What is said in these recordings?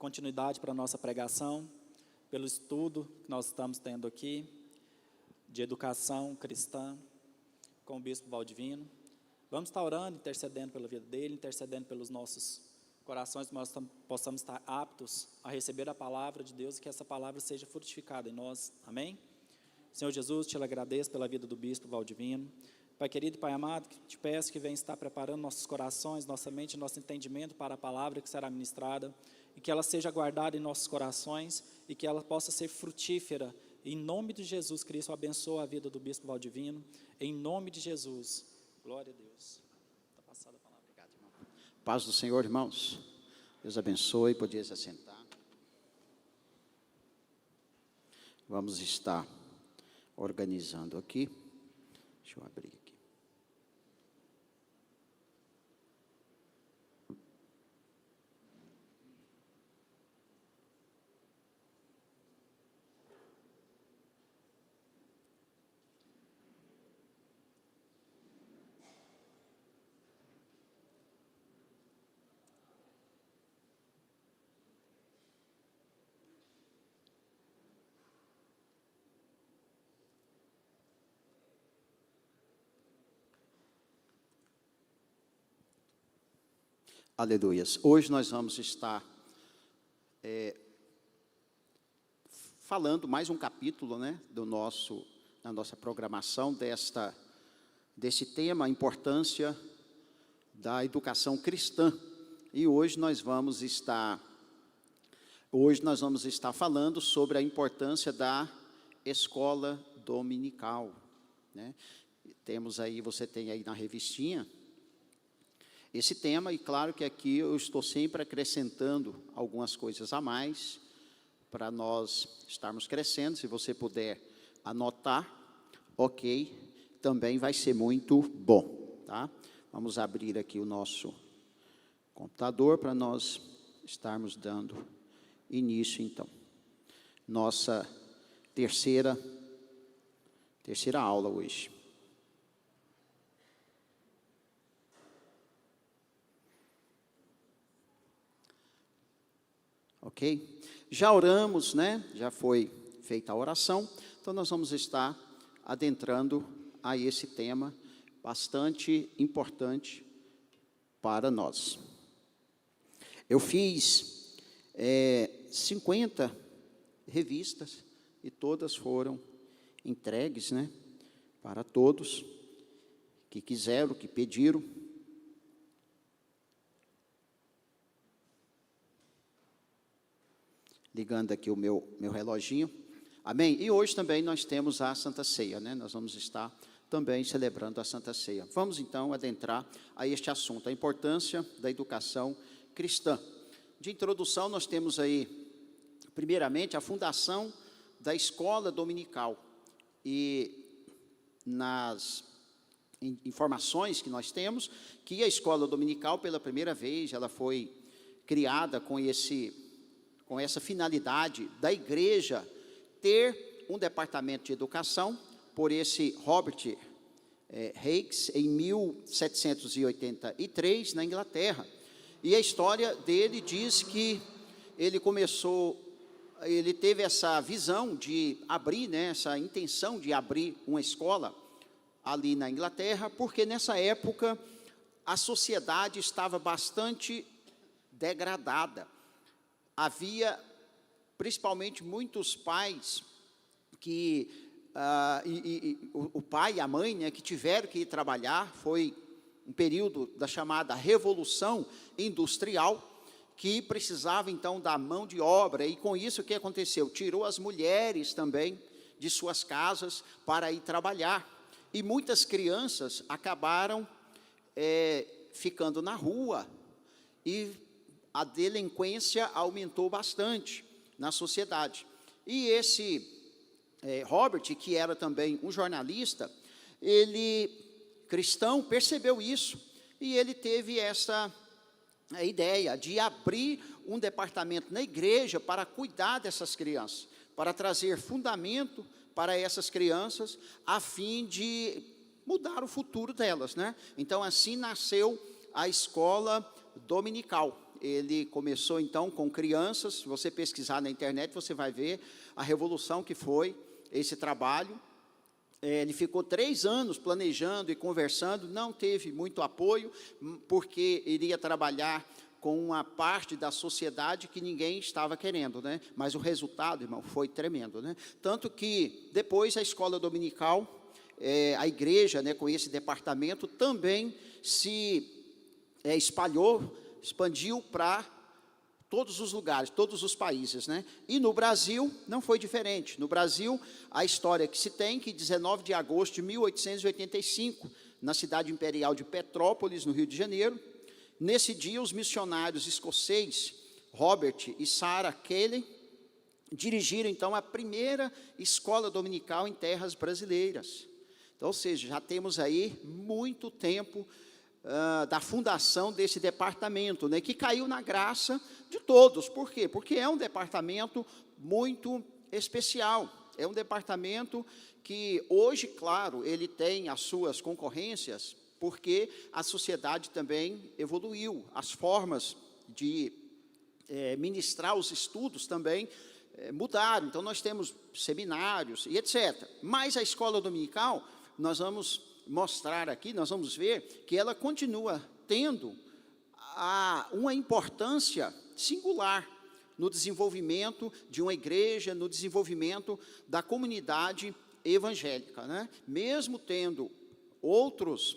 continuidade para a nossa pregação, pelo estudo que nós estamos tendo aqui, de educação cristã, com o Bispo Valdivino. Vamos estar orando, intercedendo pela vida dele, intercedendo pelos nossos corações, que nós possamos estar aptos a receber a palavra de Deus e que essa palavra seja frutificada em nós. Amém? Senhor Jesus, te agradeço pela vida do Bispo Valdivino. Pai querido e Pai amado, te peço que venha estar preparando nossos corações, nossa mente, nosso entendimento para a palavra que será ministrada, e que ela seja guardada em nossos corações, e que ela possa ser frutífera. Em nome de Jesus Cristo, abençoa a vida do Bispo Valdivino, em nome de Jesus. Glória a Deus. Está passada a palavra. Obrigado, irmão. Paz do Senhor, irmãos. Deus abençoe, podia se assentar. Vamos estar organizando aqui. Deixa eu abrir aqui. Aleluias. Hoje nós vamos estar falando mais um capítulo, né, da nossa programação desse tema, a importância da educação cristã. E hoje nós vamos estar falando sobre a importância da escola dominical, né? Você tem aí na revistinha esse tema, e claro que aqui eu estou sempre acrescentando algumas coisas a mais, para nós estarmos crescendo. Se você puder anotar, ok, também vai ser muito bom, tá? Vamos abrir aqui o nosso computador para nós estarmos dando início, então. Nossa terceira aula hoje. Ok? Já oramos, né? Já foi feita a oração, então nós vamos estar adentrando a esse tema bastante importante para nós. Eu fiz 50 revistas e todas foram entregues, né? Para todos que quiseram, que pediram. Ligando aqui o meu reloginho. Amém? E hoje também nós temos a Santa Ceia, né? Nós vamos estar também celebrando a Santa Ceia. Vamos então adentrar a este assunto, a importância da educação cristã. De introdução, nós temos aí, primeiramente, a fundação da escola dominical. E nas informações que nós temos, que a escola dominical, pela primeira vez, ela foi criada com essa finalidade da igreja ter um departamento de educação, por esse Robert Hicks, em 1783, na Inglaterra. E a história dele diz que ele teve essa visão de abrir, né, essa intenção de abrir uma escola ali na Inglaterra, porque nessa época a sociedade estava bastante degradada. Havia, principalmente, muitos pais o pai e a mãe, né, que tiveram que ir trabalhar. Foi um período da chamada Revolução Industrial, que precisava, então, da mão de obra, e com isso o que aconteceu? Tirou as mulheres também de suas casas para ir trabalhar, e muitas crianças acabaram ficando na rua, e a delinquência aumentou bastante na sociedade. E esse Robert, que era também um jornalista, ele, cristão, percebeu isso, e ele teve essa ideia de abrir um departamento na igreja para cuidar dessas crianças, para trazer fundamento para essas crianças, a fim de mudar o futuro delas, né? Então, assim nasceu a escola dominical. ele começou então com crianças. Se você pesquisar na internet, você vai ver a revolução que foi esse trabalho. Ele ficou 3 anos planejando e conversando, não teve muito apoio, porque iria trabalhar com uma parte da sociedade que ninguém estava querendo, né? Mas o resultado, irmão, foi tremendo, né? Tanto que depois a escola dominical, a igreja, né, com esse departamento, também se expandiu para todos os lugares, todos os países, né? E no Brasil não foi diferente. No Brasil, a história que se tem, que 19 de agosto de 1885, na cidade imperial de Petrópolis, no Rio de Janeiro, nesse dia os missionários escoceses, Robert e Sarah Kelly, dirigiram então a primeira escola dominical em terras brasileiras. Então, ou seja, já temos aí muito tempo da fundação desse departamento, né, que caiu na graça de todos. Por quê? Porque é um departamento muito especial, é um departamento que hoje, claro, ele tem as suas concorrências, porque a sociedade também evoluiu, as formas de ministrar os estudos também mudaram, então nós temos seminários e etc. Mas a escola dominical, nós vamos mostrar aqui, nós vamos ver que ela continua tendo uma importância singular no desenvolvimento de uma igreja, no desenvolvimento da comunidade evangélica, né? Mesmo tendo outros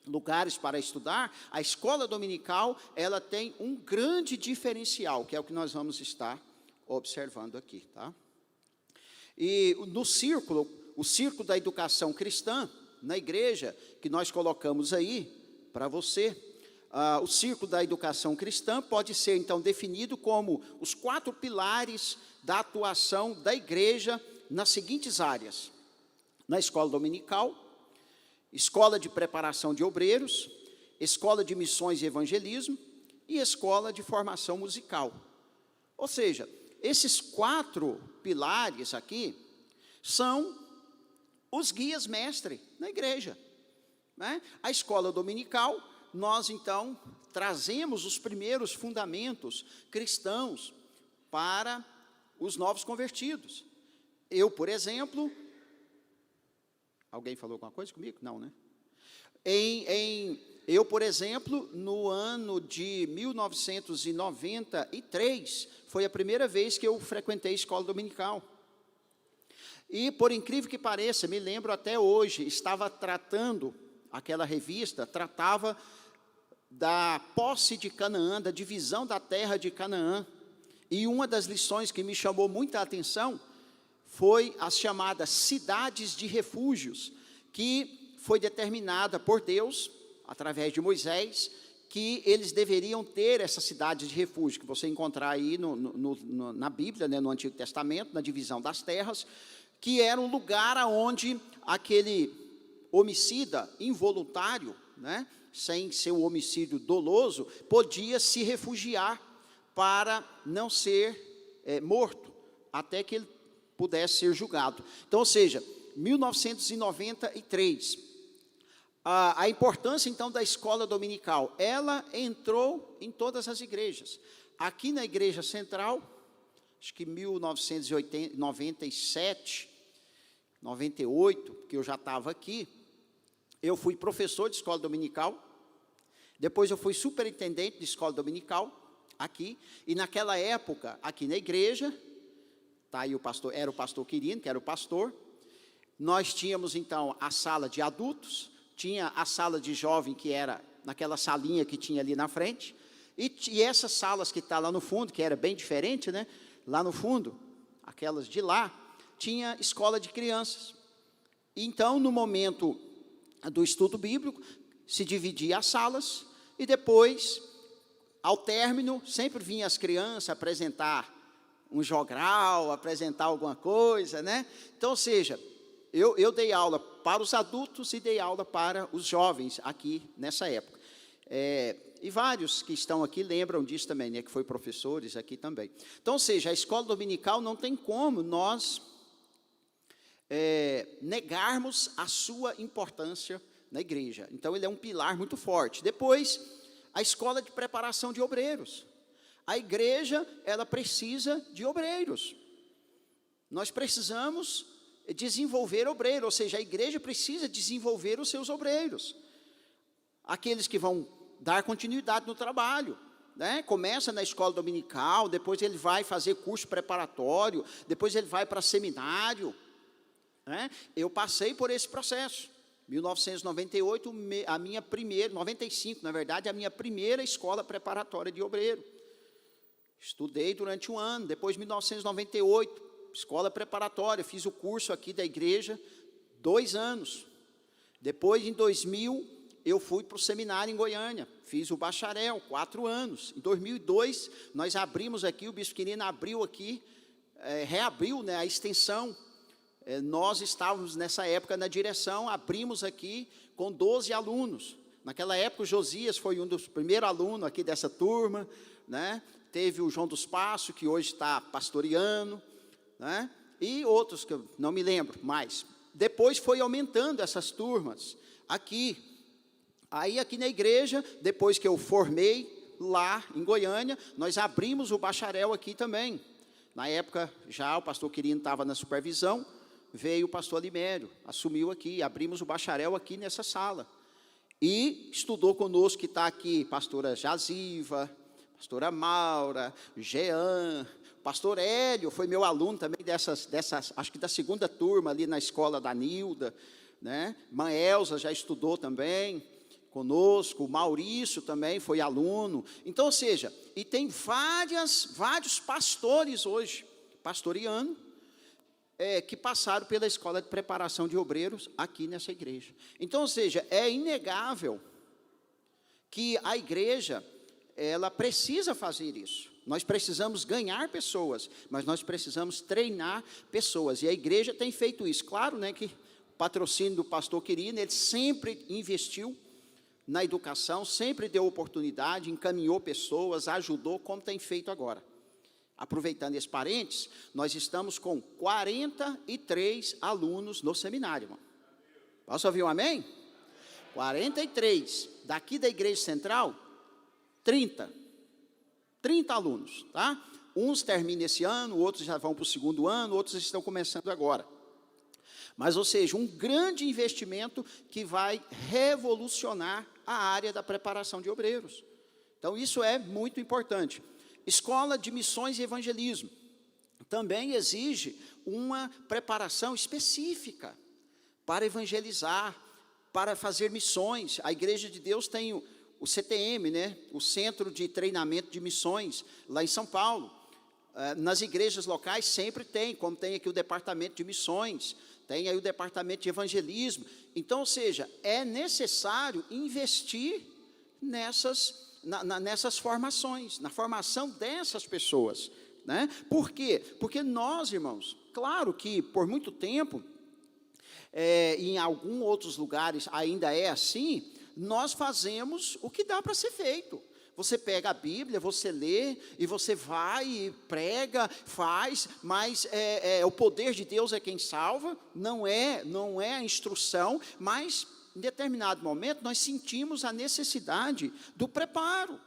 lugares para estudar, a escola dominical, ela tem um grande diferencial, que é o que nós vamos estar observando aqui, tá? E no círculo, o círculo da educação cristã, na igreja, que nós colocamos aí para você, o círculo da educação cristã pode ser, então, definido como os 4 pilares da atuação da igreja nas seguintes áreas: na escola dominical, escola de preparação de obreiros, escola de missões e evangelismo e escola de formação musical. Ou seja, esses 4 pilares aqui são os guias mestre na igreja, né? A escola dominical, nós então trazemos os primeiros fundamentos cristãos para os novos convertidos. Eu, por exemplo, alguém falou alguma coisa comigo? Não, né? Eu, por exemplo, no ano de 1993, foi a primeira vez que eu frequentei a escola dominical. E, por incrível que pareça, me lembro até hoje, estava tratando, aquela revista tratava da posse de Canaã, da divisão da terra de Canaã. E uma das lições que me chamou muita atenção foi as chamadas cidades de refúgios, que foi determinada por Deus, através de Moisés, que eles deveriam ter essas cidades de refúgio, que você encontrar aí na Bíblia, né, no Antigo Testamento, na divisão das terras, que era um lugar onde aquele homicida involuntário, né, sem ser o homicídio doloso, podia se refugiar para não ser morto, até que ele pudesse ser julgado. Então, ou seja, 1993, a importância, então, da escola dominical, ela entrou em todas as igrejas. Aqui na Igreja Central, acho que 1997, 98, porque eu já estava aqui, eu fui professor de escola dominical, depois eu fui superintendente de escola dominical, aqui, e naquela época, aqui na igreja, tá aí o pastor, era o pastor Quirino, que era o pastor, nós tínhamos então a sala de adultos, tinha a sala de jovem, que era naquela salinha que tinha ali na frente, e essas salas que está lá no fundo, que era bem diferente, né? Lá no fundo, aquelas de lá, tinha escola de crianças. Então, no momento do estudo bíblico, se dividia as salas, e depois, ao término, sempre vinham as crianças apresentar um jogral, apresentar alguma coisa, né? Então, ou seja, eu dei aula para os adultos e dei aula para os jovens aqui nessa época. E vários que estão aqui lembram disso também, né, que foi professores aqui também. Então, ou seja, a escola dominical não tem como nós negarmos a sua importância na igreja. Então, ele é um pilar muito forte. Depois, a escola de preparação de obreiros. A igreja, ela precisa de obreiros. Nós precisamos desenvolver obreiros, ou seja, a igreja precisa desenvolver os seus obreiros. Aqueles que vão dar continuidade no trabalho, né? Começa na escola dominical, depois ele vai fazer curso preparatório, depois ele vai para seminário, né? Eu passei por esse processo. 1998, a minha primeira, 95, na verdade, a minha primeira escola preparatória de obreiro. Estudei durante um ano, depois 1998, escola preparatória, fiz o curso aqui da igreja, 2 anos. Depois, em 2000, eu fui para o seminário em Goiânia, fiz o bacharel, 4 anos. Em 2002, nós abrimos aqui, o Bispo Quirino abriu aqui, reabriu, né, a extensão. Nós estávamos nessa época na direção, abrimos aqui com 12 alunos. Naquela época o Josias foi um dos primeiros alunos aqui dessa turma, né? Teve o João dos Passos, que hoje está pastoreando, né? E outros que eu não me lembro mais. Depois foi aumentando essas turmas aqui. Aí aqui na igreja, depois que eu formei lá em Goiânia, nós abrimos o bacharel aqui também. Na época já o pastor Quirino estava na supervisão, veio o pastor Alimério, assumiu aqui, abrimos o bacharel aqui nessa sala. E estudou conosco, que está aqui, pastora Jaziva, pastora Maura, Jean, pastor Hélio, foi meu aluno também dessas, acho que da segunda turma ali na escola da Nilda, né? Mãe Elza já estudou também conosco, o Maurício também foi aluno. Então, ou seja, e tem vários pastores hoje, pastoreando, que passaram pela escola de preparação de obreiros aqui nessa igreja. Então, ou seja, é inegável que a igreja, ela precisa fazer isso. Nós precisamos ganhar pessoas, mas nós precisamos treinar pessoas. E a igreja tem feito isso. Claro, né, que o patrocínio do pastor Quirino, ele sempre investiu na educação, sempre deu oportunidade, encaminhou pessoas, ajudou, como tem feito agora. Aproveitando esse parênteses, nós estamos com 43 alunos no seminário, irmão. Posso ouvir um amém? 43. Daqui da igreja central, 30 alunos, tá? Uns terminam esse ano, outros já vão para o 2º ano, outros estão começando agora. Mas, ou seja, um grande investimento que vai revolucionar a área da preparação de obreiros. Então, isso é muito importante. Escola de Missões e Evangelismo também exige uma preparação específica para evangelizar, para fazer missões. A Igreja de Deus tem o CTM, né? O Centro de Treinamento de Missões, lá em São Paulo. Nas igrejas locais sempre tem, como tem aqui o Departamento de Missões, tem aí o Departamento de Evangelismo. Então, ou seja, é necessário investir nessas formações, na formação dessas pessoas, né? Por quê? Porque nós, irmãos, claro que por muito tempo, em alguns outros lugares ainda é assim, nós fazemos o que dá para ser feito. Você pega a Bíblia, você lê, e você vai, e prega, faz, mas o poder de Deus é quem salva, não é a instrução, mas em determinado momento nós sentimos a necessidade do preparo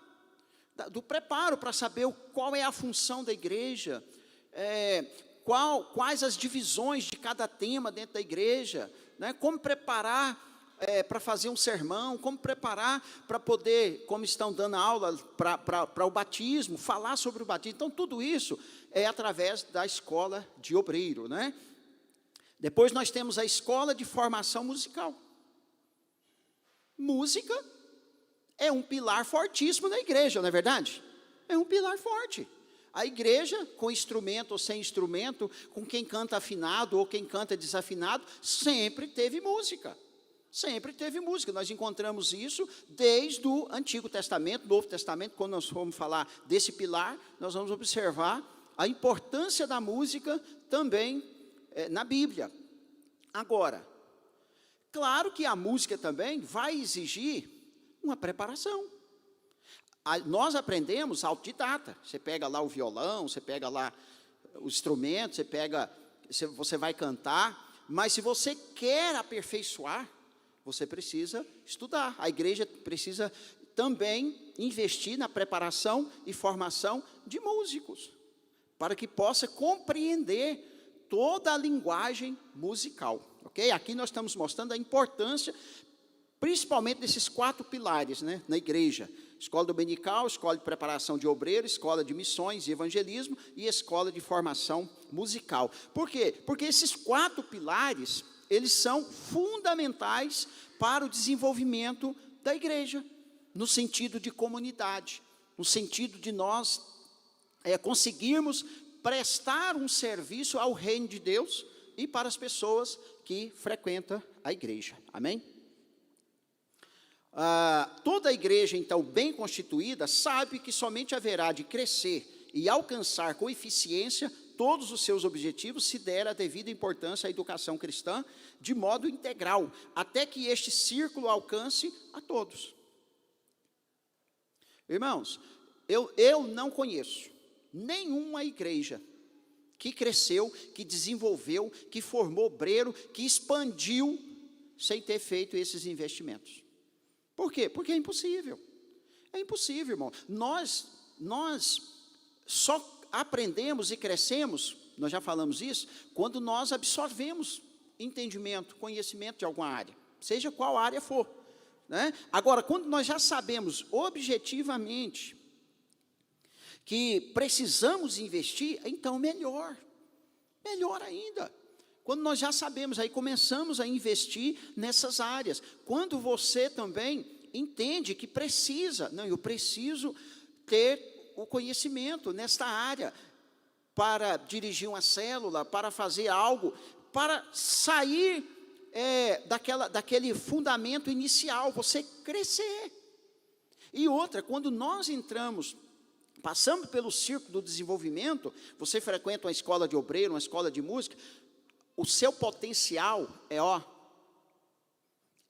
para saber qual é a função da igreja, quais as divisões de cada tema dentro da igreja, né? Como preparar para fazer um sermão, como preparar para poder, como estão dando aula para o batismo, falar sobre o batismo. Então, tudo isso é através da escola de obreiro, né? Depois nós temos a escola de formação musical. Música é um pilar fortíssimo na igreja, não é verdade? É um pilar forte. A igreja, com instrumento ou sem instrumento, com quem canta afinado ou quem canta desafinado, sempre teve música. Sempre teve música. Nós encontramos isso desde o Antigo Testamento, Novo Testamento. Quando nós formos falar desse pilar, nós vamos observar a importância da música também na Bíblia. Agora, claro que a música também vai exigir uma preparação. Nós aprendemos autodidata. Você pega lá o violão, você pega lá o instrumento, você vai cantar, mas se você quer aperfeiçoar, você precisa estudar. A igreja precisa também investir na preparação e formação de músicos, para que possa compreender toda a linguagem musical, ok? Aqui nós estamos mostrando a importância, principalmente desses 4 pilares, né, na igreja: escola dominical, escola de preparação de obreiro, escola de missões e evangelismo e escola de formação musical. Por quê? Porque esses 4 pilares, eles são fundamentais para o desenvolvimento da igreja, no sentido de comunidade, no sentido de nós conseguirmos prestar um serviço ao reino de Deus e para as pessoas que frequentam a igreja. Amém? Toda a igreja, então, bem constituída, sabe que somente haverá de crescer e alcançar com eficiência todos os seus objetivos se der a devida importância à educação cristã de modo integral, até que este círculo alcance a todos. Irmãos, eu não conheço nenhuma igreja que cresceu, que desenvolveu, que formou obreiro, que expandiu, sem ter feito esses investimentos. Por quê? Porque é impossível. É impossível, irmão. Nós só aprendemos e crescemos, nós já falamos isso, quando nós absorvemos entendimento, conhecimento de alguma área, seja qual área for, né? Agora, quando nós já sabemos objetivamente que precisamos investir, então melhor ainda. Quando nós já sabemos, aí começamos a investir nessas áreas. Quando você também entende que precisa, não, eu preciso ter o conhecimento nesta área, para dirigir uma célula, para fazer algo, para sair daquele fundamento inicial, você crescer. E outra, quando nós passamos pelo círculo do desenvolvimento, você frequenta uma escola de obreiro, uma escola de música, o seu potencial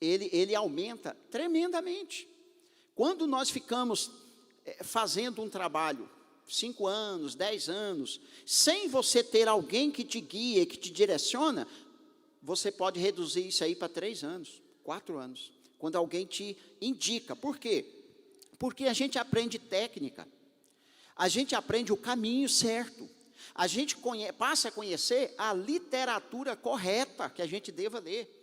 ele aumenta tremendamente. Quando nós ficamos fazendo um trabalho 5 anos, 10 anos, sem você ter alguém que te guia, que te direciona, você pode reduzir isso aí para 3 anos, 4 anos, quando alguém te indica. Por quê? Porque a gente aprende técnica, a gente aprende o caminho certo, a gente passa a conhecer a literatura correta que a gente deva ler,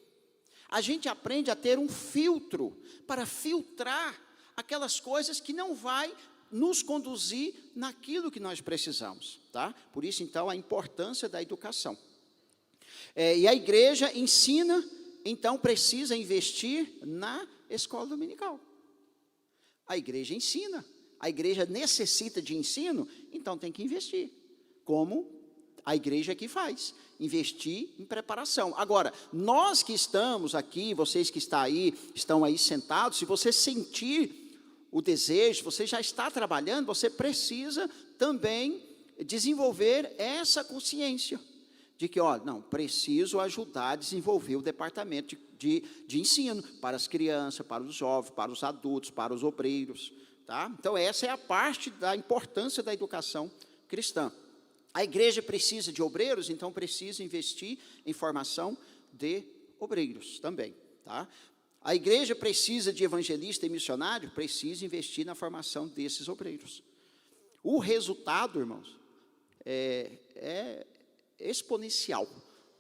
a gente aprende a ter um filtro para filtrar aquelas coisas que não vai nos conduzir naquilo que nós precisamos, tá? Por isso, então, a importância da educação. E a igreja ensina, então, precisa investir na escola dominical. A igreja ensina, a igreja necessita de ensino, então tem que investir, como a igreja aqui faz, investir em preparação. Agora, nós que estamos aqui, vocês que estão aí sentados, se você sentir o desejo, você já está trabalhando, você precisa também desenvolver essa consciência de que, não, preciso ajudar a desenvolver o departamento de ensino para as crianças, para os jovens, para os adultos, para os obreiros, tá? Então, essa é a parte da importância da educação cristã. A igreja precisa de obreiros, então precisa investir em formação de obreiros também, tá? A igreja precisa de evangelista e missionário, precisa investir na formação desses obreiros. O resultado, irmãos, é exponencial,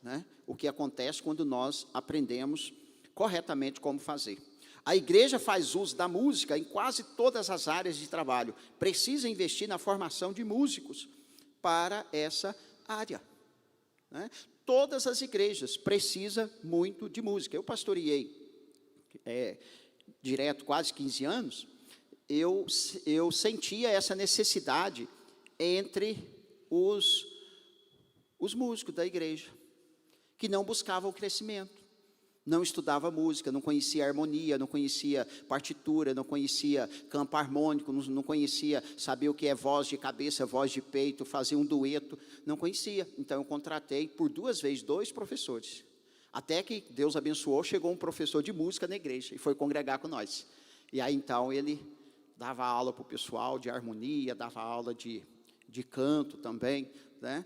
né? O que acontece quando nós aprendemos corretamente como fazer. A igreja faz uso da música em quase todas as áreas de trabalho, precisa investir na formação de músicos para essa área, né? Todas as igrejas precisam muito de música. Eu pastoreei direto quase 15 anos, eu sentia essa necessidade entre os músicos da igreja, que não buscavam o crescimento, não estudava música, não conhecia harmonia, não conhecia partitura, não conhecia campo harmônico, não conhecia saber o que é voz de cabeça, voz de peito, fazer um dueto, não conhecia. Então eu contratei por 2 vezes 2 professores. Até que Deus abençoou, chegou um professor de música na igreja e foi congregar com nós. E aí então ele dava aula para o pessoal de harmonia, dava aula de canto também, né?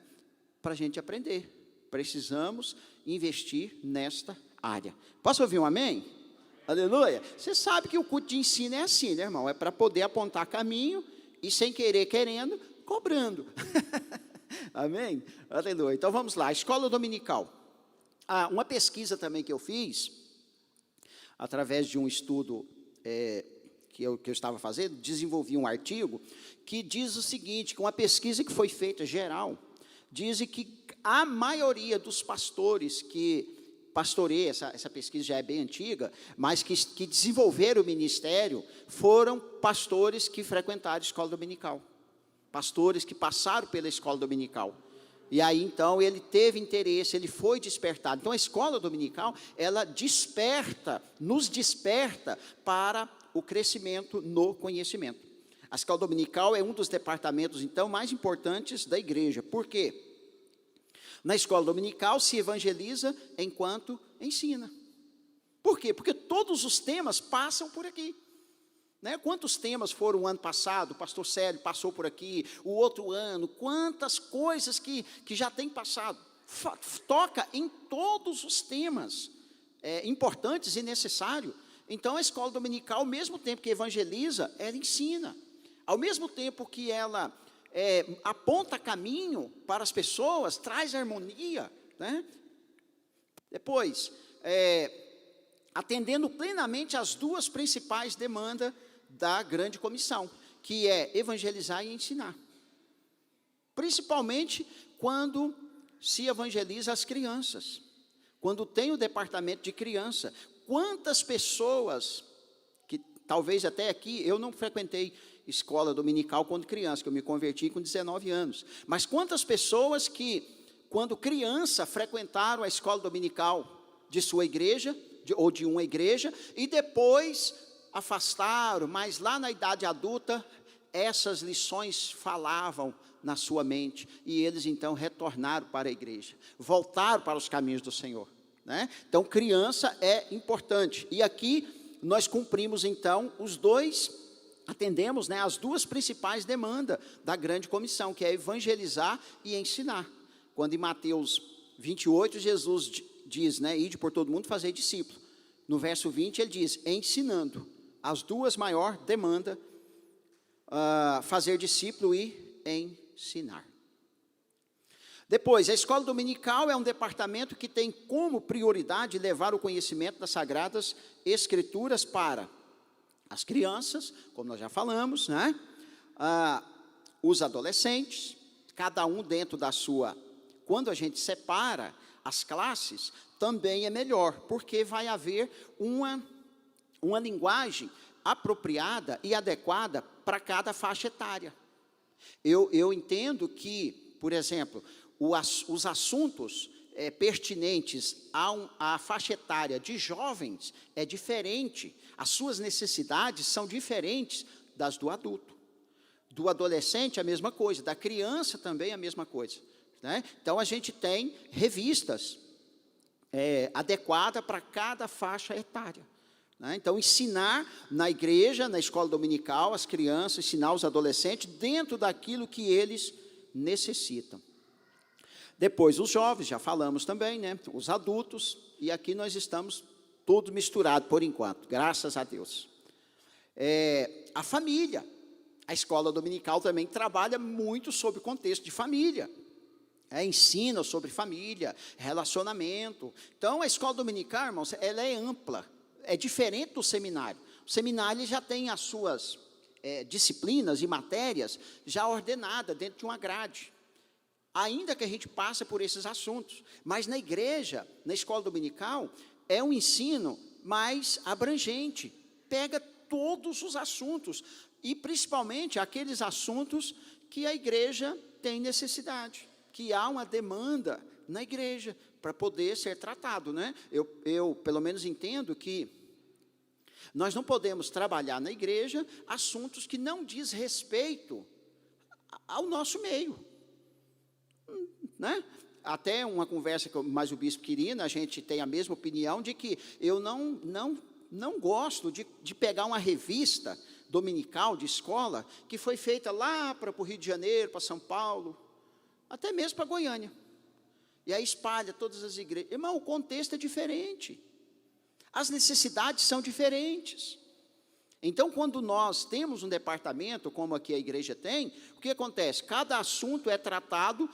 Para a gente aprender. Precisamos investir nesta área. Posso ouvir um amém? Aleluia. Você sabe que o culto de ensino é assim, né, irmão? É para poder apontar caminho e, sem querer, querendo, cobrando. Amém? Aleluia. Então, vamos lá. Escola dominical. Uma pesquisa também que eu fiz, através de um estudo que eu estava fazendo, desenvolvi um artigo que diz o seguinte, que uma pesquisa que foi feita geral, diz que a maioria dos pastores que pastoreia, essa pesquisa já é bem antiga, mas que desenvolveram o ministério, foram pastores que frequentaram a escola dominical, pastores que passaram pela escola dominical. E aí, então, ele teve interesse, ele foi despertado. Então, a escola dominical, ela nos desperta para o crescimento no conhecimento. A escola dominical é um dos departamentos, então, mais importantes da igreja. Por quê? Na escola dominical se evangeliza enquanto ensina. Por quê? Porque todos os temas passam por aqui. Né? Quantos temas foram o ano passado? O pastor Célio passou por aqui, o outro ano, quantas coisas que já tem passado. Toca em todos os temas importantes e necessários. Então, a escola dominical, ao mesmo tempo que evangeliza, ela ensina. Ao mesmo tempo que ela aponta caminho para as pessoas, traz harmonia, né? Depois, atendendo plenamente às duas principais demandas da grande comissão, que é evangelizar e ensinar. Principalmente quando se evangeliza as crianças, quando tem o departamento de criança. Quantas pessoas, que talvez até aqui, eu não frequentei escola dominical quando criança, que eu me converti com 19 anos, mas quantas pessoas que, quando criança, frequentaram a escola dominical de sua igreja, ou de uma igreja, e depois afastaram, mas lá na idade adulta, essas lições falavam na sua mente, e eles então retornaram para a igreja, voltaram para os caminhos do Senhor, né? Então, criança é importante, e aqui nós cumprimos então atendemos, né, as duas principais demandas da grande comissão, que é evangelizar e ensinar. Quando em Mateus 28, Jesus diz, né, ide por todo mundo fazer discípulo. No verso 20 ele diz, ensinando. As duas maiores demandas, fazer discípulo e ensinar. Depois, a escola dominical é um departamento que tem como prioridade levar o conhecimento das Sagradas Escrituras para as crianças, como nós já falamos, né? Os adolescentes, cada um dentro da sua. Quando a gente separa as classes, também é melhor, porque vai haver uma linguagem apropriada e adequada para cada faixa etária. Eu entendo que, por exemplo, os assuntos pertinentes à faixa etária de jovens é diferente, as suas necessidades são diferentes das do adulto. Do adolescente a mesma coisa, da criança também a mesma coisa, né? Então a gente tem revistas adequadas para cada faixa etária, né? Então ensinar na igreja, na escola dominical, as crianças, ensinar os adolescentes dentro daquilo que eles necessitam. Depois os jovens, já falamos também, né? Os adultos, e aqui nós estamos tudo misturado por enquanto, graças a Deus. A família, a escola dominical também trabalha muito sobre o contexto de família, ensina sobre família, relacionamento. Então a escola dominical, irmãos, ela é ampla, é diferente do seminário. O seminário já tem as suas disciplinas e matérias já ordenadas dentro de uma grade. Ainda que a gente passe por esses assuntos, mas na igreja, na escola dominical, é um ensino mais abrangente, pega todos os assuntos, e principalmente aqueles assuntos que a igreja tem necessidade, que há uma demanda na igreja, para poder ser tratado, né? Eu pelo menos entendo que nós não podemos trabalhar na igreja assuntos que não diz respeito ao nosso meio, né? Até uma conversa que mais o bispo Quirino, a gente tem a mesma opinião de que eu não gosto de pegar uma revista dominical de escola que foi feita lá para o Rio de Janeiro, para São Paulo, até mesmo para Goiânia, e aí espalha todas as igrejas. Irmão, o contexto é diferente. As necessidades são diferentes. Então, quando nós temos um departamento, como aqui a igreja tem, o que acontece? Cada assunto é tratado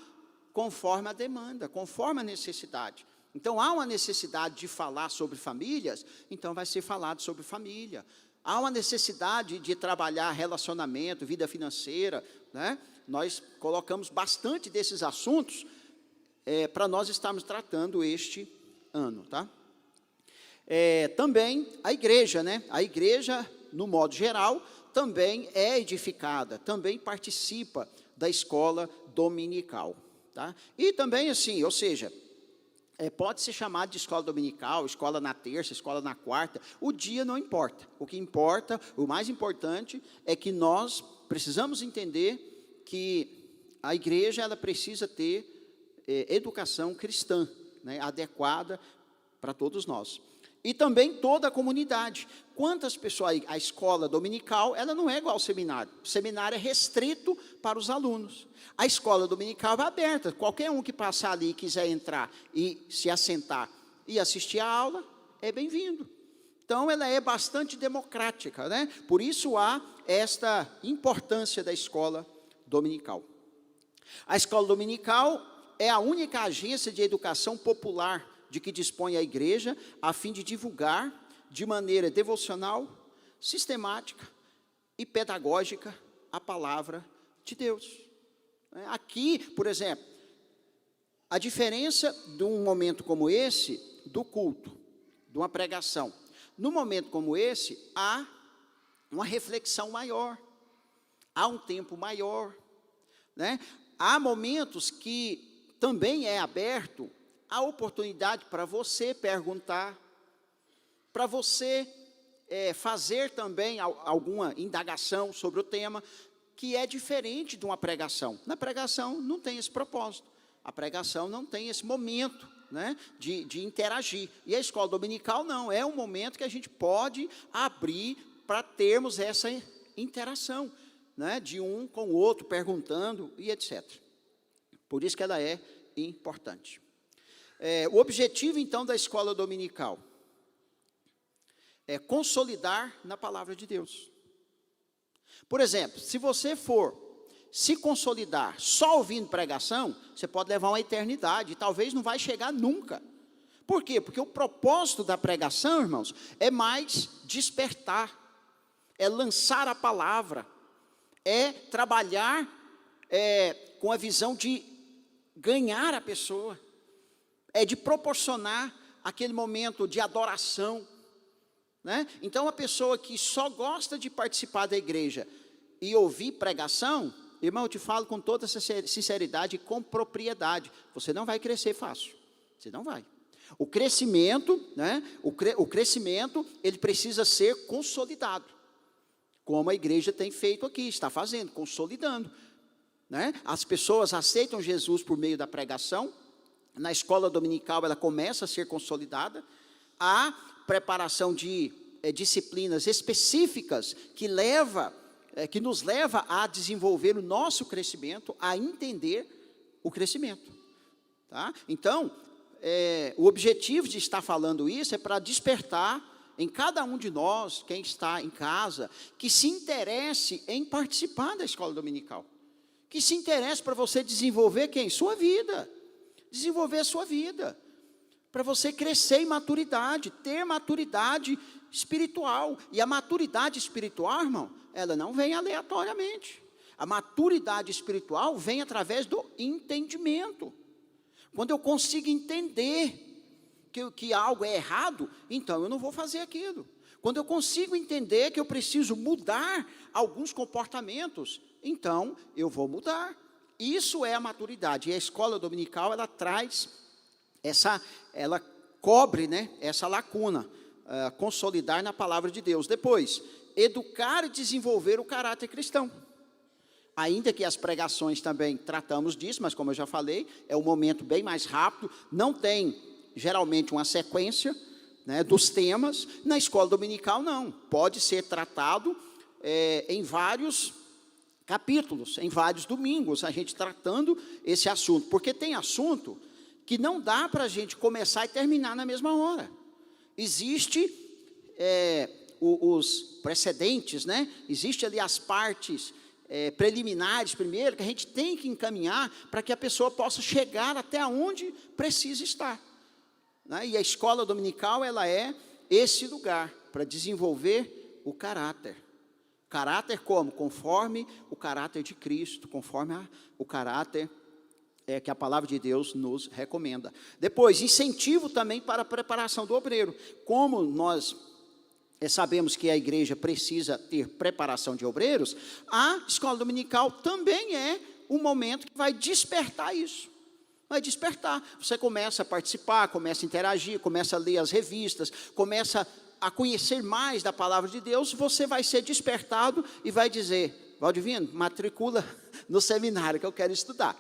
conforme a demanda, conforme a necessidade. Então, há uma necessidade de falar sobre famílias, então vai ser falado sobre família. Há uma necessidade de trabalhar relacionamento, vida financeira, né? Nós colocamos bastante desses assuntos para nós estarmos tratando este ano, tá? Também a igreja, né? A igreja, no modo geral, também é edificada, também participa da escola dominical, tá? E também assim, ou seja, pode ser chamado de escola dominical, escola na terça, escola na quarta, o dia não importa. O que importa, o mais importante, é que nós precisamos entender que a igreja ela precisa ter educação cristã, né, adequada para todos nós. E também toda a comunidade. Quantas pessoas, a escola dominical, ela não é igual ao seminário. O seminário é restrito para os alunos. A escola dominical é aberta. Qualquer um que passar ali e quiser entrar e se assentar e assistir a aula, é bem-vindo. Então, ela é bastante democrática, né? Por isso há esta importância da escola dominical. A escola dominical é a única agência de educação popular de que dispõe a igreja, a fim de divulgar de maneira devocional, sistemática e pedagógica a palavra de Deus. Aqui, por exemplo, a diferença de um momento como esse, do culto, de uma pregação, num momento como esse, há uma reflexão maior, há um tempo maior, né? Há momentos que também é aberto a oportunidade para você perguntar, para você fazer também alguma indagação sobre o tema, que é diferente de uma pregação. Na pregação não tem esse propósito, a pregação não tem esse momento, né, de interagir. E a escola dominical não, é um momento que a gente pode abrir para termos essa interação, né, de um com o outro, perguntando e etc. Por isso que ela é importante. O objetivo, então, da escola dominical é consolidar na palavra de Deus. Por exemplo, se você for se consolidar só ouvindo pregação, você pode levar uma eternidade, e talvez não vai chegar nunca. Por quê? Porque o propósito da pregação, irmãos, é mais despertar, é lançar a palavra, é trabalhar com a visão de ganhar a pessoa, é de proporcionar aquele momento de adoração, né? Então, a pessoa que só gosta de participar da igreja e ouvir pregação, irmão, eu te falo com toda sinceridade e com propriedade, você não vai crescer fácil, você não vai. O crescimento, né? O crescimento, ele precisa ser consolidado, como a igreja tem feito aqui, está fazendo, consolidando, né? As pessoas aceitam Jesus por meio da pregação. Na escola dominical ela começa a ser consolidada, há preparação de disciplinas específicas que nos leva a desenvolver o nosso crescimento, a entender o crescimento, tá? Então, o objetivo de estar falando isso é para despertar em cada um de nós, quem está em casa, que se interesse em participar da escola dominical, que se interesse para você desenvolver quem? Sua vida. Desenvolver a sua vida, para você crescer em maturidade, ter maturidade espiritual. E a maturidade espiritual, irmão, ela não vem aleatoriamente. A maturidade espiritual vem através do entendimento. Quando eu consigo entender que algo é errado, então eu não vou fazer aquilo. Quando eu consigo entender que eu preciso mudar alguns comportamentos, então eu vou mudar. Isso é a maturidade, e a escola dominical, ela traz ela cobre, né, essa lacuna, consolidar na palavra de Deus. Depois, educar e desenvolver o caráter cristão. Ainda que as pregações também tratamos disso, mas como eu já falei, é um momento bem mais rápido, não tem geralmente uma sequência, né, dos temas. Na escola dominical não, pode ser tratado em vários capítulos, em vários domingos, a gente tratando esse assunto, porque tem assunto que não dá para a gente começar e terminar na mesma hora. Existe os precedentes, né? Existe ali as partes preliminares primeiro, que a gente tem que encaminhar para que a pessoa possa chegar até onde precisa estar, né? E a escola dominical, ela é esse lugar para desenvolver o caráter. Caráter como? Conforme o caráter de Cristo, conforme o caráter que a palavra de Deus nos recomenda. Depois, incentivo também para a preparação do obreiro. Como nós sabemos que a igreja precisa ter preparação de obreiros, a escola dominical também é um momento que vai despertar isso. Vai despertar. Você começa a participar, começa a interagir, começa a ler as revistas, começa a conhecer mais da palavra de Deus, você vai ser despertado e vai dizer: Valdivino, matricula no seminário que eu quero estudar.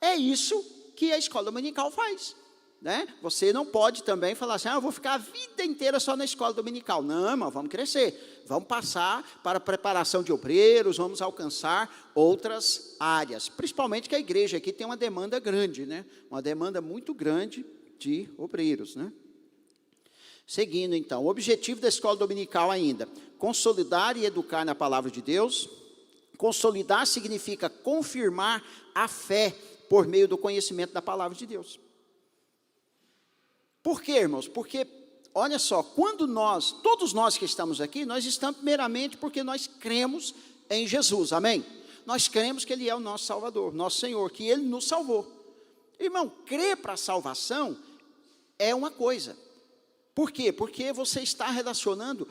É isso que a escola dominical faz, né? Você não pode também falar assim: eu vou ficar a vida inteira só na escola dominical. Não, irmão, vamos crescer, vamos passar para a preparação de obreiros, vamos alcançar outras áreas, principalmente que a igreja aqui tem uma demanda grande, né? Uma demanda muito grande de obreiros, né? Seguindo então, o objetivo da escola dominical ainda: consolidar e educar na palavra de Deus. Consolidar significa confirmar a fé por meio do conhecimento da palavra de Deus. Por quê, irmãos? Porque, olha só, todos nós que estamos aqui, nós estamos primeiramente porque nós cremos em Jesus, amém? Nós cremos que Ele é o nosso Salvador, nosso Senhor, que Ele nos salvou. Irmão, crer para a salvação é uma coisa. Por quê? Porque você está relacionando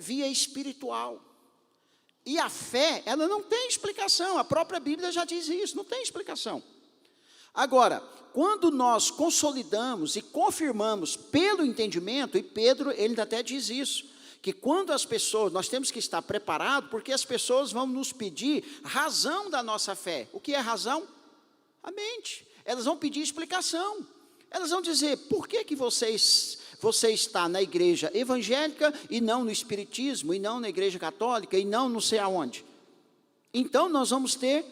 via espiritual. E a fé, ela não tem explicação, a própria Bíblia já diz isso, não tem explicação. Agora, quando nós consolidamos e confirmamos pelo entendimento, e Pedro, ele até diz isso, que quando as pessoas, nós temos que estar preparados, porque as pessoas vão nos pedir razão da nossa fé. O que é razão? A mente. Elas vão pedir explicação. Elas vão dizer: por que você está na igreja evangélica e não no espiritismo, e não na igreja católica, e não sei aonde? Então, nós vamos ter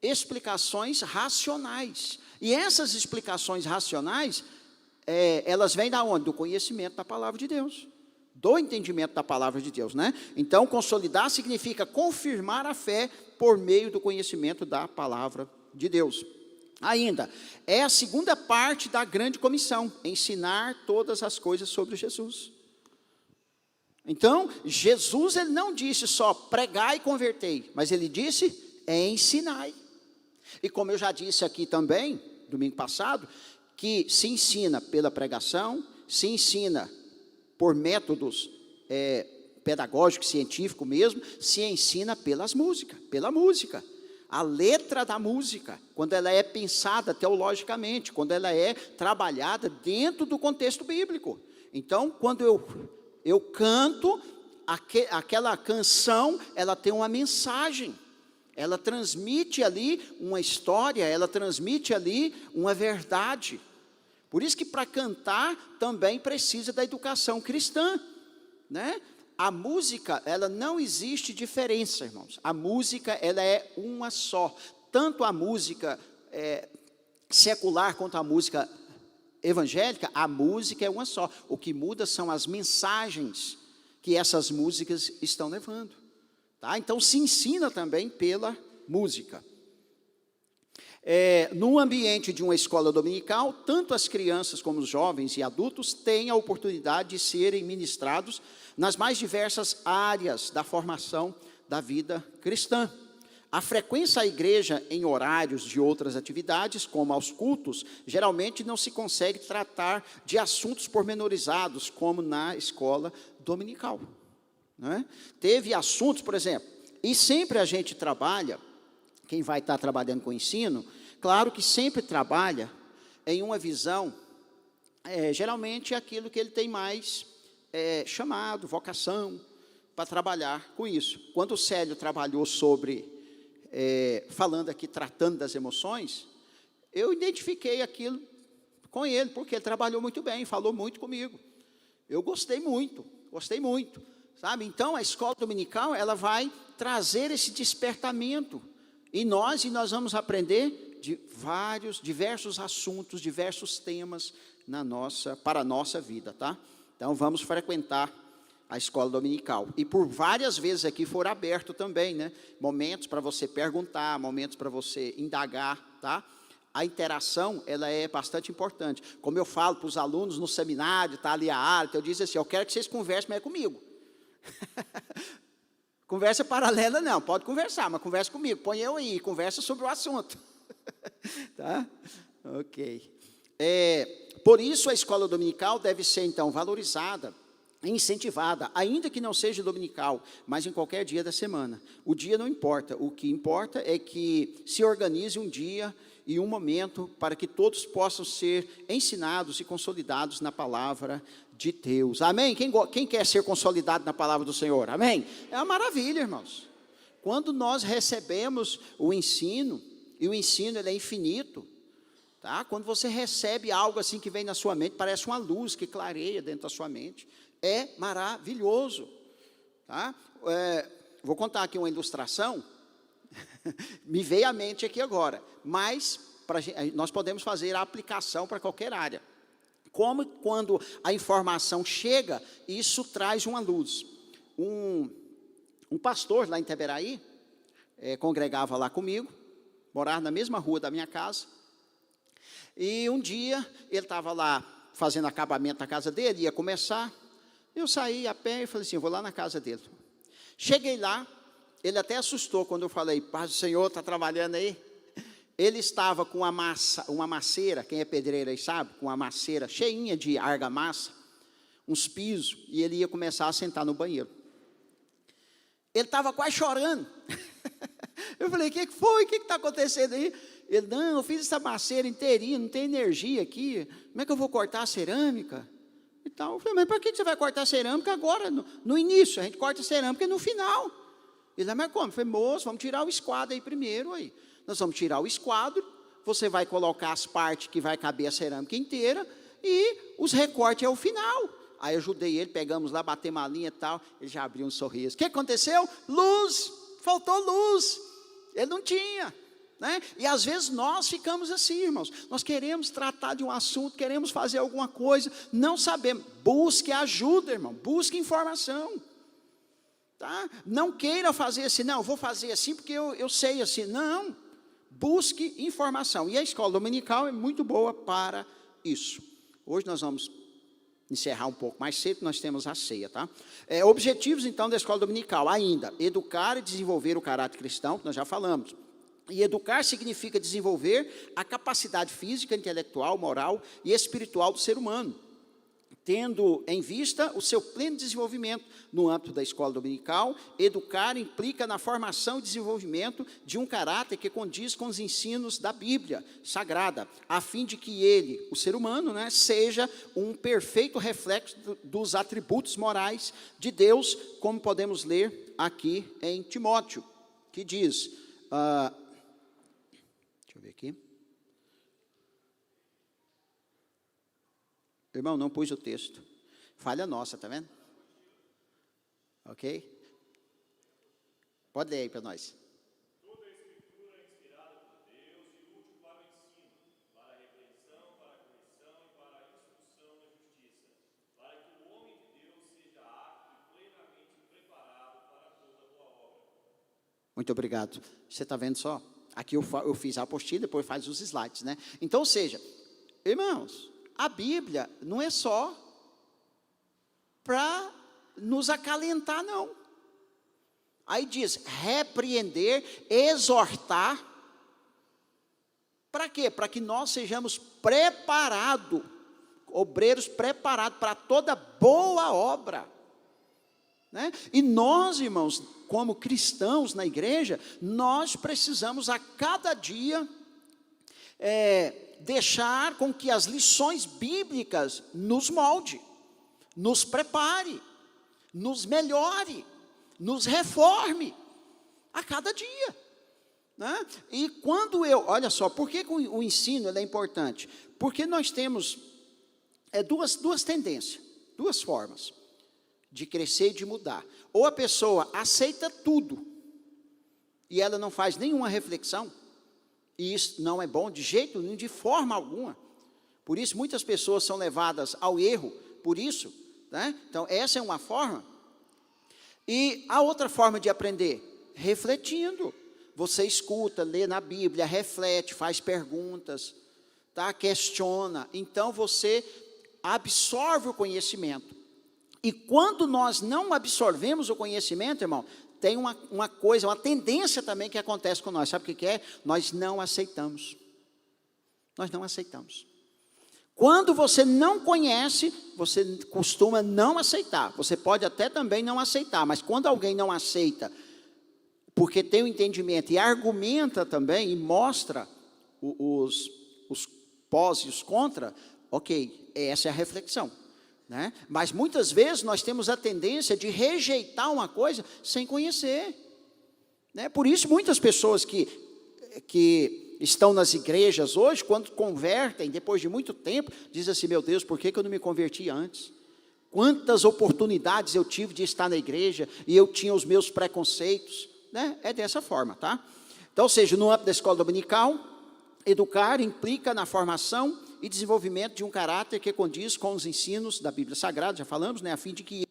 explicações racionais. E essas explicações racionais, elas vêm da onde? Do conhecimento da palavra de Deus, do entendimento da palavra de Deus, né? Então, consolidar significa confirmar a fé por meio do conhecimento da palavra de Deus. Ainda, é a segunda parte da grande comissão: ensinar todas as coisas sobre Jesus. Então, Jesus, ele não disse só pregai e convertei, mas ele disse ensinai. E como eu já disse aqui também, domingo passado, que se ensina pela pregação, se ensina por métodos pedagógicos, científicos mesmo, se ensina pela música. A letra da música, quando ela é pensada teologicamente, quando ela é trabalhada dentro do contexto bíblico. Então, quando eu canto, aquela canção, ela tem uma mensagem, ela transmite ali uma história, ela transmite ali uma verdade. Por isso que para cantar também precisa da educação cristã, né? A música, ela não existe diferença, irmãos. A música, ela é uma só. Tanto a música secular quanto a música evangélica, a música é uma só. O que muda são as mensagens que essas músicas estão levando. Tá? Então, se ensina também pela música. No ambiente de uma escola dominical, tanto as crianças como os jovens e adultos têm a oportunidade de serem ministrados nas mais diversas áreas da formação da vida cristã. A frequência à igreja em horários de outras atividades, como aos cultos, geralmente não se consegue tratar de assuntos pormenorizados, como na escola dominical, né? Teve assuntos, por exemplo, e sempre a gente trabalha, quem vai estar trabalhando com ensino, claro que sempre trabalha em uma visão, geralmente aquilo que ele tem mais chamado, vocação, para trabalhar com isso. Quando o Célio trabalhou sobre, falando aqui, tratando das emoções, eu identifiquei aquilo com ele, porque ele trabalhou muito bem, falou muito comigo. Eu gostei muito, sabe? Então, a escola dominical, ela vai trazer esse despertamento, e nós vamos aprender de diversos assuntos, diversos temas para a nossa vida, tá? Então, vamos frequentar a escola dominical. E por várias vezes aqui foram aberto também, né? Momentos para você perguntar, momentos para você indagar, tá? A interação, ela é bastante importante. Como eu falo para os alunos no seminário, tá ali a área, eu disse assim, eu quero que vocês conversem, mas é comigo. Conversa paralela não, pode conversar, mas conversa comigo, põe eu aí, conversa sobre o assunto. Tá? Ok. Por isso a escola dominical deve ser, então, valorizada, incentivada, ainda que não seja dominical, mas em qualquer dia da semana. O dia não importa, o que importa é que se organize um dia e um momento para que todos possam ser ensinados e consolidados na palavra de Deus. Amém? Quem quer ser consolidado na palavra do Senhor? Amém? É uma maravilha, irmãos. Quando nós recebemos o ensino, e o ensino ele é infinito, tá? Quando você recebe algo assim que vem na sua mente, parece uma luz que clareia dentro da sua mente, é maravilhoso, tá? Vou contar aqui uma ilustração, me veio à mente aqui agora, mas nós podemos fazer a aplicação para qualquer área. Como quando a informação chega, isso traz uma luz. Um pastor lá em Iteberaí, congregava lá comigo, morava na mesma rua da minha casa, e um dia ele estava lá fazendo acabamento na casa dele, ia começar, eu saí a pé e falei assim, vou lá na casa dele. Cheguei lá, ele até assustou quando eu falei, paz do Senhor, está trabalhando aí? Ele estava com uma maceira, quem é pedreiro aí sabe, com uma maceira cheinha de argamassa, uns pisos, e ele ia começar a sentar no banheiro. Ele estava quase chorando. Eu falei, o que foi? O que está acontecendo aí? Ele, não, eu fiz essa maceira inteirinha, não tem energia aqui, como é que eu vou cortar a cerâmica? Então, eu falei, mas para que você vai cortar a cerâmica agora, no início? A gente corta a cerâmica no final. Ele, mas como? Eu falei, moço, vamos tirar o esquadro aí primeiro. Aí. Nós vamos tirar o esquadro, você vai colocar as partes que vai caber a cerâmica inteira, e os recortes é o final. Aí eu ajudei ele, pegamos lá, batemos a linha e tal, ele já abriu um sorriso. O que aconteceu? Luz, faltou luz. Ele não tinha. Né? E às vezes nós ficamos assim, irmãos, nós queremos tratar de um assunto, queremos fazer alguma coisa, não sabemos, busque ajuda, irmão, busque informação, tá? Não queira fazer assim, não, vou fazer assim porque eu sei assim, não, busque informação, e a escola dominical é muito boa para isso. Hoje nós vamos encerrar um pouco mais cedo, nós temos a ceia, tá? Objetivos então da escola dominical, ainda, educar e desenvolver o caráter cristão, que nós já falamos. E educar significa desenvolver a capacidade física, intelectual, moral e espiritual do ser humano, tendo em vista o seu pleno desenvolvimento no âmbito da escola dominical. Educar implica na formação e desenvolvimento de um caráter que condiz com os ensinos da Bíblia Sagrada, a fim de que ele, o ser humano, né, seja um perfeito reflexo dos atributos morais de Deus, como podemos ler aqui em Timóteo, que diz... deixa eu ver aqui. Irmão, não pus o texto. Falha nossa, tá vendo? Ok? Pode ler aí para nós. Toda a Escritura é inspirada por Deus e útil para o ensino, para a repreensão, para a correção e para a instrução na justiça, para que o homem de Deus seja apto e plenamente preparado para toda boa obra. Muito obrigado. Você está vendo só? Aqui eu fiz a apostila, depois faz os slides, né? Então, ou seja, irmãos, a Bíblia não é só para nos acalentar, não. Aí diz, repreender, exortar, para quê? Para que nós sejamos preparados, obreiros preparados para toda boa obra. Né? E nós, irmãos, como cristãos na igreja, nós precisamos a cada dia deixar com que as lições bíblicas nos molde, nos prepare, nos melhore, nos reforme a cada dia. Né? E quando olha só, por que o ensino é importante? Porque nós temos duas tendências, duas formas de crescer e de mudar. Ou a pessoa aceita tudo, e ela não faz nenhuma reflexão, e isso não é bom de jeito nenhum, de forma alguma. Por isso, muitas pessoas são levadas ao erro, por isso, né? Então, essa é uma forma. E a outra forma de aprender, refletindo. Você escuta, lê na Bíblia, reflete, faz perguntas, tá? Questiona. Então, você absorve o conhecimento. E quando nós não absorvemos o conhecimento, irmão, tem uma coisa, uma tendência também que acontece com nós. Sabe o que é? Nós não aceitamos. Nós não aceitamos. Quando você não conhece, você costuma não aceitar. Você pode até também não aceitar, mas quando alguém não aceita, porque tem o entendimento e argumenta também e mostra os pós e os contra, ok, essa é a reflexão. Né? Mas muitas vezes nós temos a tendência de rejeitar uma coisa sem conhecer. Né? Por isso muitas pessoas que estão nas igrejas hoje, quando convertem, depois de muito tempo, dizem assim, meu Deus, por que eu não me converti antes? Quantas oportunidades eu tive de estar na igreja, e eu tinha os meus preconceitos, né? É dessa forma, tá? Então, ou seja, no âmbito da escola dominical, educar implica na formação e desenvolvimento de um caráter que condiz com os ensinos da Bíblia Sagrada, já falamos, né? A fim de que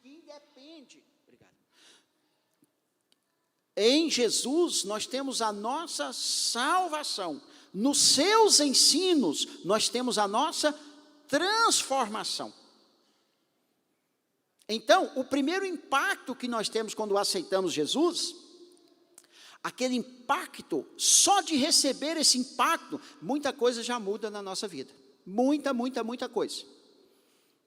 independe. Obrigado. Em Jesus nós temos a nossa salvação. Nos seus ensinos nós temos a nossa transformação. Então, o primeiro impacto que nós temos quando aceitamos Jesus, aquele impacto, só de receber esse impacto, muita coisa já muda na nossa vida. Muita coisa.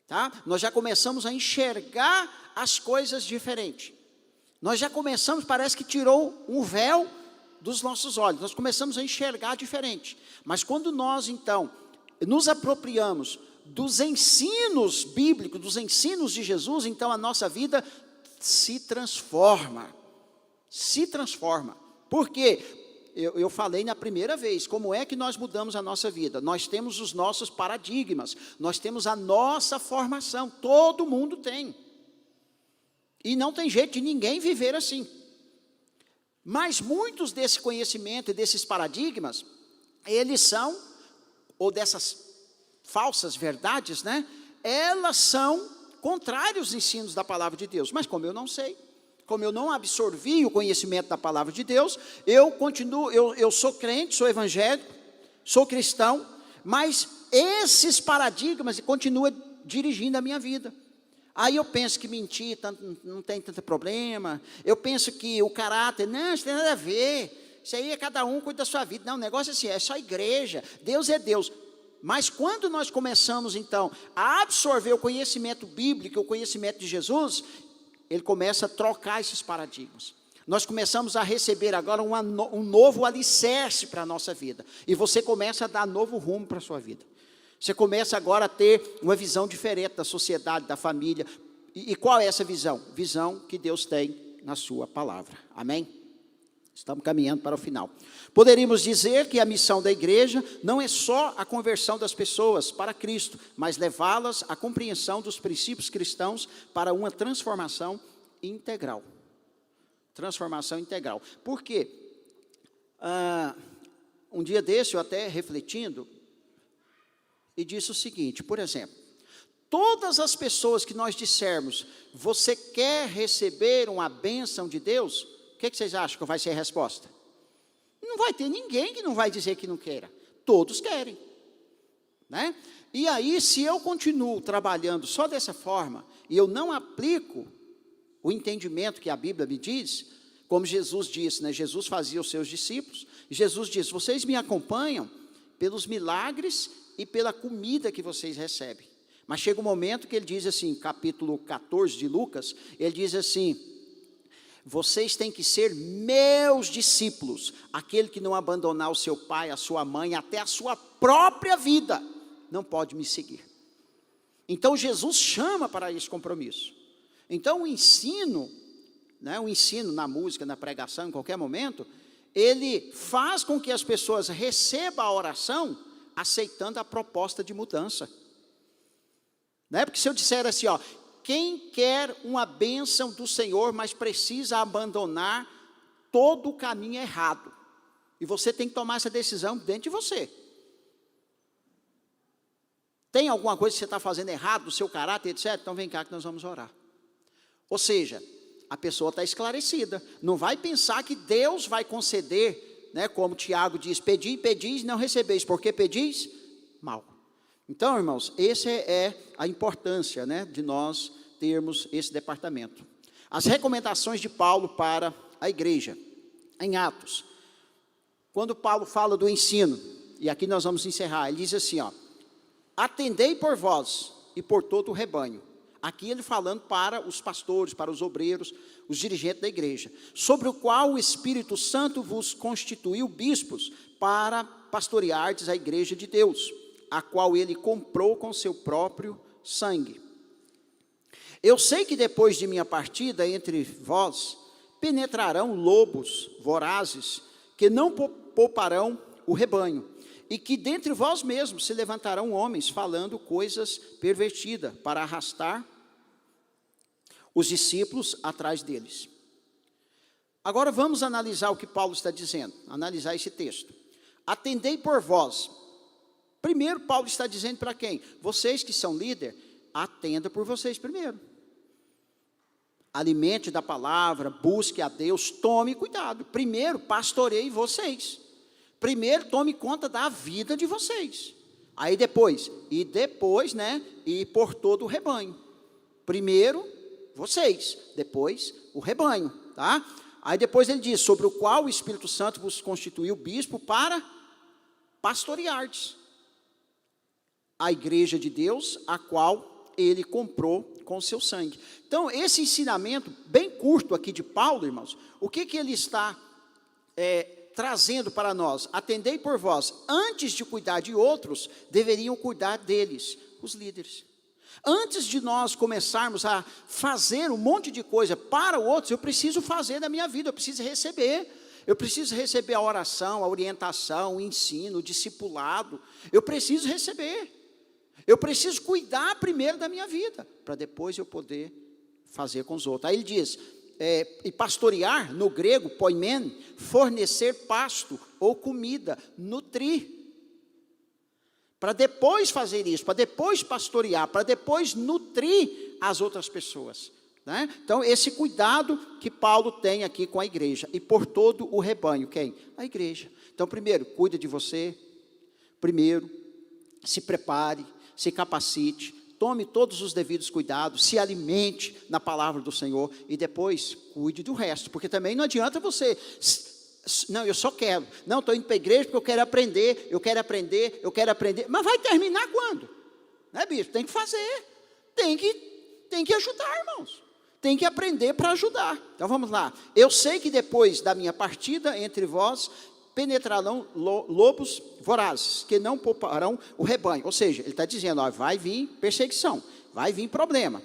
Tá? Nós já começamos a enxergar as coisas diferente. Nós já começamos, parece que tirou um véu dos nossos olhos. Nós começamos a enxergar diferente. Mas quando nós, então, nos apropriamos dos ensinos bíblicos, dos ensinos de Jesus, então a nossa vida se transforma. Se transforma. Por quê? Eu falei na primeira vez, como é que nós mudamos a nossa vida? Nós temos os nossos paradigmas, nós temos a nossa formação, todo mundo tem. E não tem jeito de ninguém viver assim. Mas muitos desse conhecimento e desses paradigmas, eles são, ou dessas falsas verdades, né? Elas são contrários aos ensinos da palavra de Deus. Mas como eu não sei, como eu não absorvi o conhecimento da palavra de Deus, eu continuo, eu sou crente, sou evangélico, sou cristão, mas esses paradigmas continuam dirigindo a minha vida. Aí eu penso que mentir não tem tanto problema, eu penso que o caráter, não, isso tem nada a ver, isso aí é cada um cuida da sua vida. Não, o negócio é assim, é só igreja, Deus é Deus. Mas quando nós começamos então a absorver o conhecimento bíblico, o conhecimento de Jesus, ele começa a trocar esses paradigmas. Nós começamos a receber agora um novo alicerce para a nossa vida. E você começa a dar novo rumo para a sua vida. Você começa agora a ter uma visão diferente da sociedade, da família. E qual é essa visão? Visão que Deus tem na sua palavra. Amém? Estamos caminhando para o final. Poderíamos dizer que a missão da igreja não é só a conversão das pessoas para Cristo, mas levá-las à compreensão dos princípios cristãos para uma transformação integral. Transformação integral. Por quê? Um dia desse, eu até refletindo, e disse o seguinte, por exemplo, todas as pessoas que nós dissermos, você quer receber uma bênção de Deus? O que vocês acham que vai ser a resposta? Não vai ter ninguém que não vai dizer que não queira. Todos querem. Né? E aí, se eu continuo trabalhando só dessa forma, e eu não aplico o entendimento que a Bíblia me diz, como Jesus disse, né? Jesus fazia os seus discípulos, Jesus disse, vocês me acompanham pelos milagres e pela comida que vocês recebem. Mas chega um momento que ele diz assim, capítulo 14 de Lucas, ele diz assim: vocês têm que ser meus discípulos, aquele que não abandonar o seu pai, a sua mãe, até a sua própria vida, não pode me seguir. Então Jesus chama para esse compromisso. Então o ensino na música, na pregação, em qualquer momento, ele faz com que as pessoas recebam a oração, aceitando a proposta de mudança. Porque se eu disser assim, quem quer uma bênção do Senhor, mas precisa abandonar todo o caminho errado, e você tem que tomar essa decisão dentro de você. Tem alguma coisa que você está fazendo errado, do seu caráter, etc? Então vem cá que nós vamos orar. Ou seja, a pessoa está esclarecida, não vai pensar que Deus vai conceder, como Tiago diz, pedi, pedis, não recebeis, porque pedis mal. Então, irmãos, essa é a importância, de nós termos esse departamento. As recomendações de Paulo para a igreja, em Atos, quando Paulo fala do ensino, e aqui nós vamos encerrar, ele diz assim, atendei por vós e por todo o rebanho. Aqui ele falando para os pastores, para os obreiros, os dirigentes da igreja, sobre o qual o Espírito Santo vos constituiu bispos para pastoreardes a igreja de Deus, a qual ele comprou com seu próprio sangue. Eu sei que depois de minha partida entre vós, penetrarão lobos vorazes, que não pouparão o rebanho, e que dentre vós mesmos se levantarão homens, falando coisas pervertidas, para arrastar os discípulos atrás deles. Agora vamos analisar o que Paulo está dizendo, analisar esse texto. Atendei por vós. Primeiro, Paulo está dizendo para quem? Vocês que são líder, atenda por vocês primeiro. Alimente da palavra, busque a Deus, tome cuidado. Primeiro, pastoreie vocês. Primeiro, tome conta da vida de vocês. Aí depois, e por todo o rebanho. Primeiro, vocês, depois, o rebanho, tá? Aí depois ele diz, sobre o qual o Espírito Santo vos constituiu bispo para pastoreardes a igreja de Deus, a qual ele comprou com o seu sangue. Então, esse ensinamento bem curto aqui de Paulo, irmãos, o que ele está trazendo para nós? Atendei por vós, antes de cuidar de outros, deveriam cuidar deles, os líderes. Antes de nós começarmos a fazer um monte de coisa para outros, eu preciso fazer da minha vida, eu preciso receber a oração, a orientação, o ensino, o discipulado, eu preciso receber. Eu preciso cuidar primeiro da minha vida, para depois eu poder fazer com os outros. Aí ele diz, e pastorear, no grego, poimen, fornecer pasto ou comida, nutrir. Para depois fazer isso, para depois pastorear, para depois nutrir as outras pessoas. Então, esse cuidado que Paulo tem aqui com a igreja, e por todo o rebanho, quem? A igreja. Então, primeiro, cuida de você, primeiro, se prepare, se capacite, tome todos os devidos cuidados, se alimente na palavra do Senhor, e depois cuide do resto, porque também não adianta você, não, eu só quero, não, estou indo para a igreja porque eu quero aprender, mas vai terminar quando? Bispo? Tem que fazer, tem que ajudar, irmãos, tem que aprender para ajudar. Então vamos lá, eu sei que depois da minha partida entre vós, penetrarão lobos vorazes, que não pouparão o rebanho. Ou seja, ele está dizendo, vai vir perseguição, vai vir problema.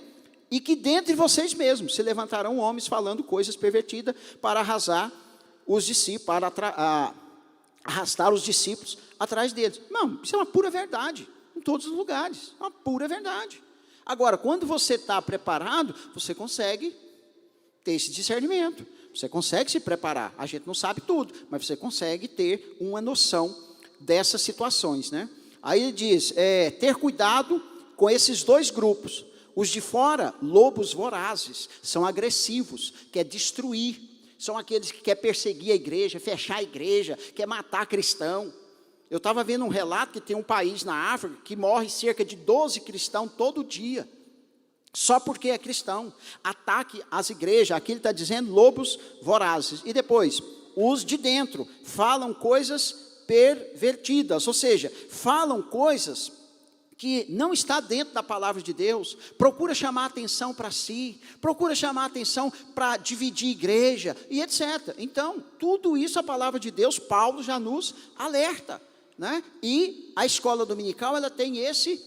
E que dentre vocês mesmos se levantarão homens falando coisas pervertidas para arrasar os discípulos, para arrastar os discípulos atrás deles. Não, isso é uma pura verdade, em todos os lugares, uma pura verdade. Agora, quando você está preparado, você consegue ter esse discernimento. Você consegue se preparar, a gente não sabe tudo, mas você consegue ter uma noção dessas situações, Aí ele diz, ter cuidado com esses dois grupos. Os de fora, lobos vorazes, são agressivos, quer destruir, são aqueles que querem perseguir a igreja, fechar a igreja, quer matar cristão. Eu estava vendo um relato que tem um país na África que morre cerca de 12 cristãos todo dia. Só porque é cristão, ataque às igrejas, aqui ele está dizendo lobos vorazes. E depois, os de dentro, falam coisas pervertidas, ou seja, falam coisas que não está dentro da palavra de Deus, procura chamar atenção para si, procura chamar atenção para dividir igreja e etc. Então, tudo isso a palavra de Deus, Paulo já nos alerta, né? E a escola dominical, ela tem esse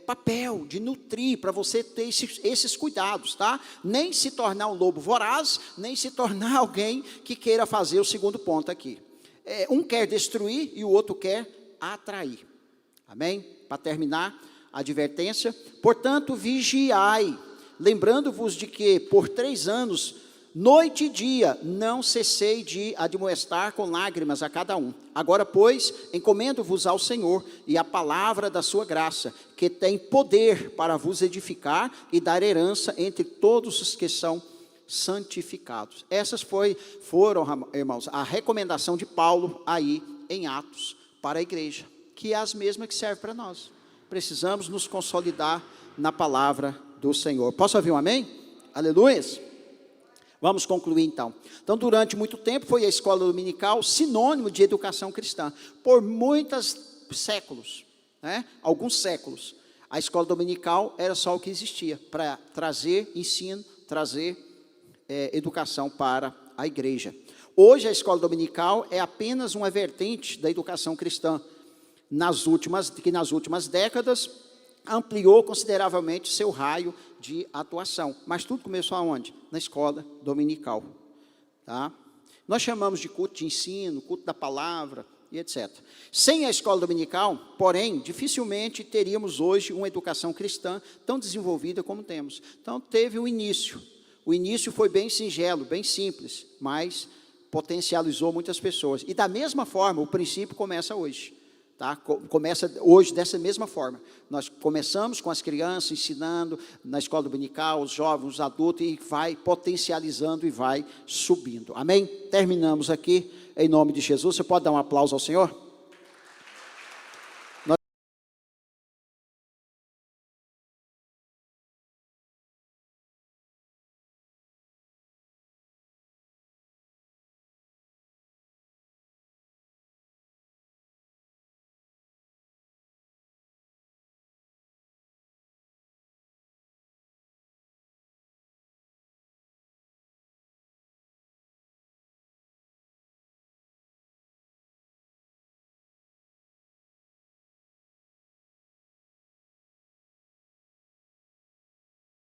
papel de nutrir, para você ter esses cuidados, tá? Nem se tornar um lobo voraz, nem se tornar alguém que queira fazer o segundo ponto aqui. Um quer destruir e o outro quer atrair. Amém? Para terminar, a advertência. Portanto, vigiai, lembrando-vos de que por 3 anos, noite e dia, não cessei de admoestar com lágrimas a cada um. Agora, pois, encomendo-vos ao Senhor e à palavra da sua graça, que tem poder para vos edificar e dar herança entre todos os que são santificados. Essas foram, irmãos, a recomendação de Paulo aí em Atos para a igreja, que é as mesmas que servem para nós. Precisamos nos consolidar na palavra do Senhor. Posso ouvir um amém? Aleluia! Vamos concluir então. Então, durante muito tempo foi a escola dominical sinônimo de educação cristã. Por muitos séculos, né? Alguns séculos, a escola dominical era só o que existia para trazer ensino, trazer educação para a igreja. Hoje a escola dominical é apenas uma vertente da educação cristã, que nas últimas décadas ampliou consideravelmente seu raio de atuação. Mas tudo começou aonde? Na escola dominical. Tá? Nós chamamos de culto de ensino, culto da palavra e etc. Sem a escola dominical, porém, dificilmente teríamos hoje uma educação cristã tão desenvolvida como temos. Então, teve um início. O início foi bem singelo, bem simples, mas potencializou muitas pessoas. E da mesma forma, o princípio começa hoje. Tá? Começa hoje dessa mesma forma. Nós começamos com as crianças, ensinando na escola dominical, os jovens, os adultos, e vai potencializando e vai subindo. Amém? Terminamos aqui, em nome de Jesus. Você pode dar um aplauso ao Senhor?